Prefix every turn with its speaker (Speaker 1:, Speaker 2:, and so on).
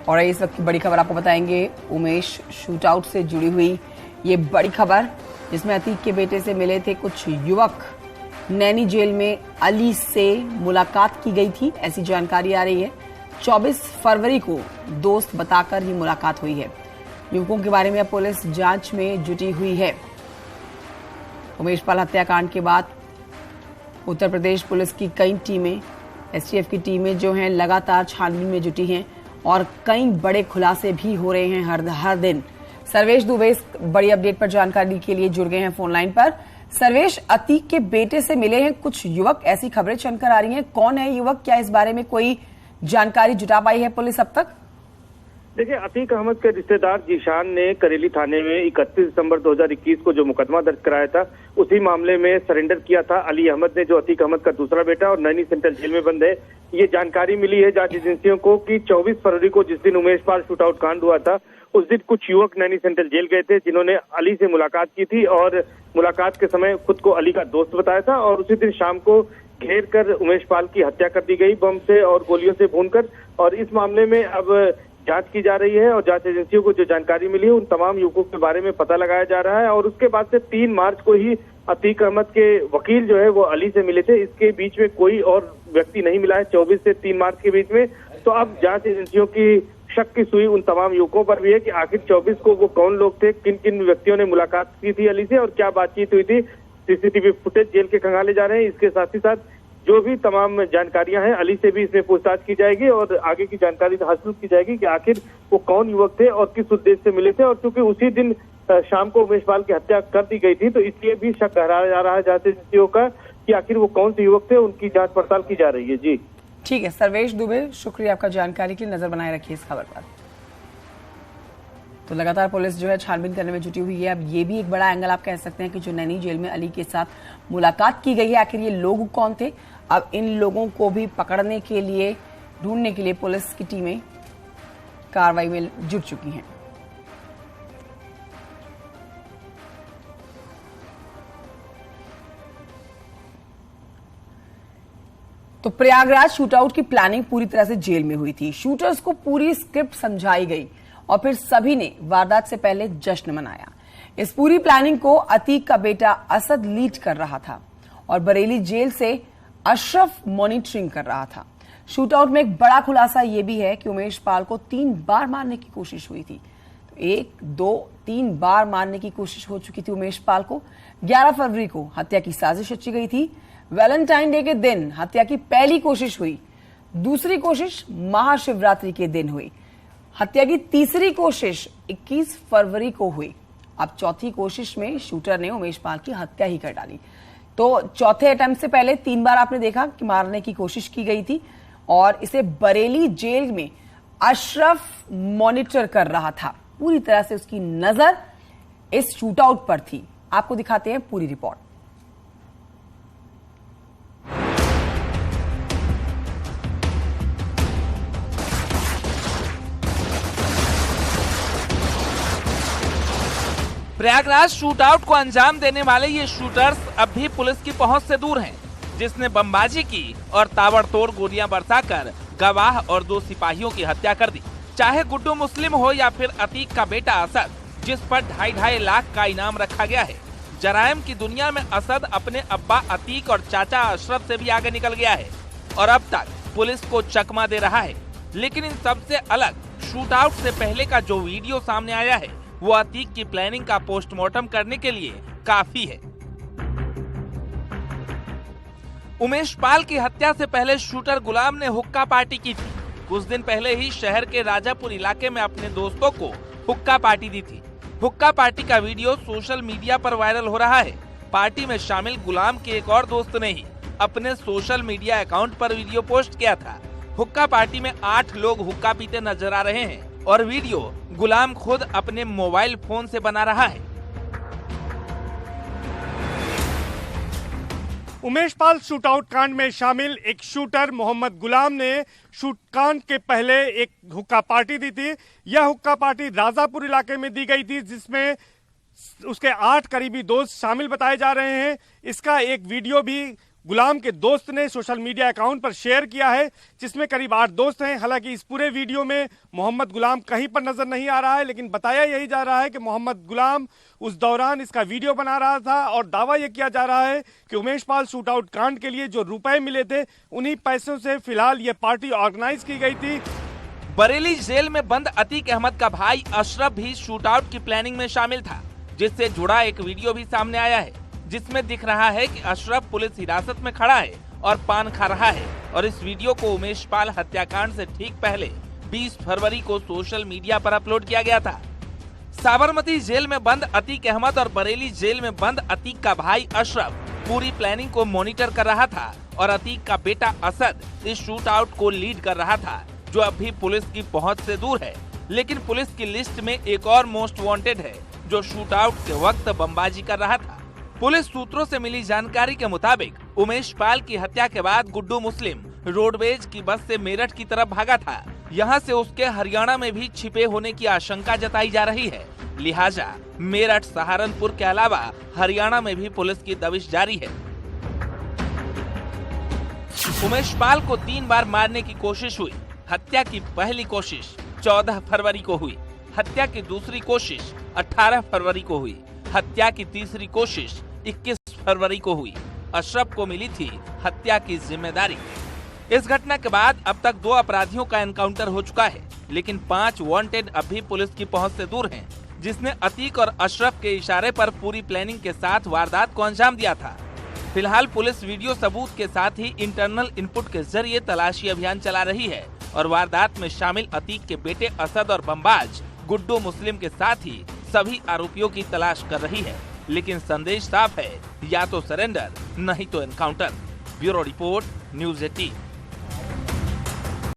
Speaker 1: और इस वक्त की बड़ी खबर आपको बताएंगे, उमेश शूटआउट से जुड़ी हुई ये बड़ी खबर, जिसमें अतीक के बेटे से मिले थे कुछ युवक। नैनी जेल में अली से मुलाकात की गई थी, ऐसी जानकारी आ रही है। 24 फरवरी को दोस्त बताकर ही मुलाकात हुई है। युवकों के बारे में अब पुलिस जांच में जुटी हुई है। उमेश पाल हत्याकांड के बाद उत्तर प्रदेश पुलिस की कई टीमें, एसटीएफ की टीमें जो हैं लगातार छानबीन में जुटी हैं और कई बड़े खुलासे भी हो रहे हैं हर दिन। सर्वेश दुबे बड़ी अपडेट पर जानकारी के लिए जुड़ गए हैं फोन लाइन पर। सर्वेश, अतीक के बेटे से मिले हैं कुछ युवक, ऐसी खबरें चलकर आ रही हैं। कौन है युवक, क्या इस बारे में कोई जानकारी जुटा पाई है पुलिस अब तक?
Speaker 2: देखिए, अतीक अहमद के रिश्तेदार जीशान ने करेली थाने में 31 दिसंबर 2021 को जो मुकदमा दर्ज कराया था, उसी मामले में सरेंडर किया था अली अहमद ने, जो अतीक अहमद का दूसरा बेटा और नैनी सेंट्रल जेल में बंद है। ये जानकारी मिली है जांच एजेंसियों को कि 24 फरवरी को जिस दिन उमेश पाल शूटआउट कांड हुआ था, उस दिन कुछ युवक नैनी सेंट्रल जेल गए थे, जिन्होंने अली से मुलाकात की थी और मुलाकात के समय खुद को अली का दोस्त बताया था। और उसी दिन शाम को घेर कर उमेश पाल की हत्या कर दी गई बम से और गोलियों से भूनकर। और इस मामले में अब जांच की जा रही है और जांच एजेंसियों को जो जानकारी मिली है उन तमाम युवकों के बारे में पता लगाया जा रहा है। और उसके बाद से 3 मार्च को ही अतीक अहमद के वकील जो है वो अली से मिले थे। इसके बीच में कोई और व्यक्ति नहीं मिला है 24 से 3 मार्च के बीच में। तो अब जांच एजेंसियों की शक की सुई उन तमाम युवकों पर भी है कि आखिर 24 को वो कौन लोग थे, किन किन व्यक्तियों ने मुलाकात की थी अली से और क्या बातचीत हुई थी। सीसीटीवी फुटेज जेल के खंगाले जा रहे हैं। इसके साथ ही साथ जो भी तमाम जानकारियां हैं, अली से भी इसमें पूछताछ की जाएगी और आगे की जानकारी हासिल की जाएगी कि आखिर वो कौन युवक थे और किस उद्देश्य से मिले थे। और चूंकि उसी दिन शाम को उमेश पाल की हत्या कर दी गई थी, तो इसलिए भी शक गहराया जा रहा है जांच एजेंसियों का कि आखिर वो कौन से युवक थे, उनकी जांच पड़ताल की जा रही है। जी
Speaker 1: ठीक है सर्वेश दुबे, शुक्रिया आपका जानकारी के लिए। नजर बनाए रखिए इस खबर पर। तो लगातार पुलिस जो है छानबीन करने में जुटी हुई है। अब ये भी एक बड़ा एंगल आप कह सकते हैं कि जो नैनी जेल में अली के साथ मुलाकात की गई है, आखिर ये लोग कौन थे। अब इन लोगों को भी पकड़ने के लिए, ढूंढने के लिए पुलिस की टीमें कार्रवाई में जुट चुकी हैं। तो प्रयागराज शूटआउट की प्लानिंग पूरी तरह से जेल में हुई थी। शूटर्स को पूरी स्क्रिप्ट समझाई गई और फिर सभी ने वारदात से पहले जश्न मनाया। इस पूरी प्लानिंग को अतीक का बेटा असद लीड कर रहा था और बरेली जेल से अशरफ मॉनिटरिंग कर रहा था। शूटआउट में एक बड़ा खुलासा यह भी है कि उमेश पाल को 3 बार मारने की कोशिश हुई थी। तो 1, 2, 3 बार मारने की कोशिश हो चुकी थी उमेश पाल को। 11 फरवरी को हत्या की साजिश रची गई थी। वैलेंटाइन डे के दिन हत्या की पहली कोशिश हुई। दूसरी कोशिश महाशिवरात्रि के दिन हुई। हत्या की तीसरी कोशिश 21 फरवरी को हुई। अब चौथी कोशिश में शूटर ने उमेश पाल की हत्या ही कर डाली। तो चौथे अटेम्प्ट से पहले 3 बार आपने देखा कि मारने की कोशिश की गई थी और इसे बरेली जेल में अशरफ मॉनिटर कर रहा था। पूरी तरह से उसकी नजर इस शूटआउट पर थी। आपको दिखाते हैं पूरी रिपोर्ट।
Speaker 3: प्रयागराज शूटआउट को अंजाम देने वाले ये शूटर्स अब भी पुलिस की पहुंच से दूर हैं, जिसने बमबाजी की और ताबड़तोड़ गोलियां बरसाकर गवाह और 2 सिपाहियों की हत्या कर दी। चाहे गुड्डू मुस्लिम हो या फिर अतीक का बेटा असद, जिस पर 2.5 लाख का इनाम रखा गया है। जराइम की दुनिया में असद अपने अब्बा अतीक और चाचा अशरफ से भी आगे निकल गया है और अब तक पुलिस को चकमा दे रहा है। लेकिन इन सबसे अलग शूटआउट से पहले का जो वीडियो सामने आया है, वो अतीक की प्लानिंग का पोस्टमार्टम करने के लिए काफी है। उमेश पाल की हत्या से पहले शूटर गुलाम ने हुक्का पार्टी की थी। कुछ दिन पहले ही शहर के राजापुर इलाके में अपने दोस्तों को हुक्का पार्टी दी थी। हुक्का पार्टी का वीडियो सोशल मीडिया पर वायरल हो रहा है। पार्टी में शामिल गुलाम के एक और दोस्त ने ही अपने सोशल मीडिया अकाउंट पर वीडियो पोस्ट किया था। हुक्का पार्टी में 8 लोग हुक्का पीते नजर आ रहे हैं और वीडियो गुलाम खुद अपने मोबाइल फोन से बना रहा है।
Speaker 4: उमेश पाल शूटआउट कांड में शामिल एक शूटर मोहम्मद गुलाम ने शूट कांड के पहले एक हुक्का पार्टी दी थी। यह हुक्का पार्टी राजापुर इलाके में दी गई थी, जिसमें उसके 8 करीबी दोस्त शामिल बताए जा रहे हैं। इसका एक वीडियो भी गुलाम के दोस्त ने सोशल मीडिया अकाउंट पर शेयर किया है, जिसमें करीब 8 दोस्त हैं। हालांकि इस पूरे वीडियो में मोहम्मद गुलाम कहीं पर नजर नहीं आ रहा है, लेकिन बताया यही जा रहा है कि मोहम्मद गुलाम उस दौरान इसका वीडियो बना रहा था और दावा यह किया जा रहा है कि उमेश पाल शूटआउट कांड के लिए जो रुपए मिले थे, उन्हीं पैसों से फिलहाल ये पार्टी ऑर्गेनाइज की गई थी।
Speaker 3: बरेली जेल में बंद अतीक अहमद का भाई अशरफ भी शूटआउट की प्लानिंग में शामिल था, जिससे जुड़ा एक वीडियो भी सामने आया है, जिसमें दिख रहा है कि अशरफ पुलिस हिरासत में खड़ा है और पान खा रहा है। और इस वीडियो को उमेश पाल हत्याकांड से ठीक पहले 20 फरवरी को सोशल मीडिया पर अपलोड किया गया था। साबरमती जेल में बंद अतीक अहमद और बरेली जेल में बंद अतीक का भाई अशरफ पूरी प्लानिंग को मॉनिटर कर रहा था और अतीक का बेटा असद इस शूटआउट को लीड कर रहा था, जो अभी पुलिस की पहुंच से दूर है। लेकिन पुलिस की लिस्ट में एक और मोस्ट वांटेड है, जो शूटआउट के वक्त बमबाजी कर रहा था। पुलिस सूत्रों से मिली जानकारी के मुताबिक उमेश पाल की हत्या के बाद गुड्डू मुस्लिम रोडवेज की बस से मेरठ की तरफ भागा था। यहां से उसके हरियाणा में भी छिपे होने की आशंका जताई जा रही है। लिहाजा मेरठ, सहारनपुर के अलावा हरियाणा में भी पुलिस की दबिश जारी है। उमेश पाल को 3 बार मारने की कोशिश हुई। हत्या की पहली कोशिश 14 फरवरी को हुई, हत्या की दूसरी कोशिश 18 फरवरी को हुई, हत्या की तीसरी कोशिश 21 फरवरी को हुई। अशरफ को मिली थी हत्या की जिम्मेदारी। इस घटना के बाद अब तक 2 अपराधियों का एनकाउंटर हो चुका है, लेकिन 5 वांटेड अभी पुलिस की पहुंच से दूर हैं, जिसने अतीक और अशरफ के इशारे पर पूरी प्लानिंग के साथ वारदात को अंजाम दिया था। फिलहाल पुलिस वीडियो सबूत के साथ ही इंटरनल इनपुट के जरिए तलाशी अभियान चला रही है और वारदात में शामिल अतीक के बेटे असद और बमबाज गुड्डू मुस्लिम के साथ ही सभी आरोपियों की तलाश कर रही है। लेकिन संदेश साफ है, या तो सरेंडर नहीं तो एनकाउंटर। Bureau report, news 18।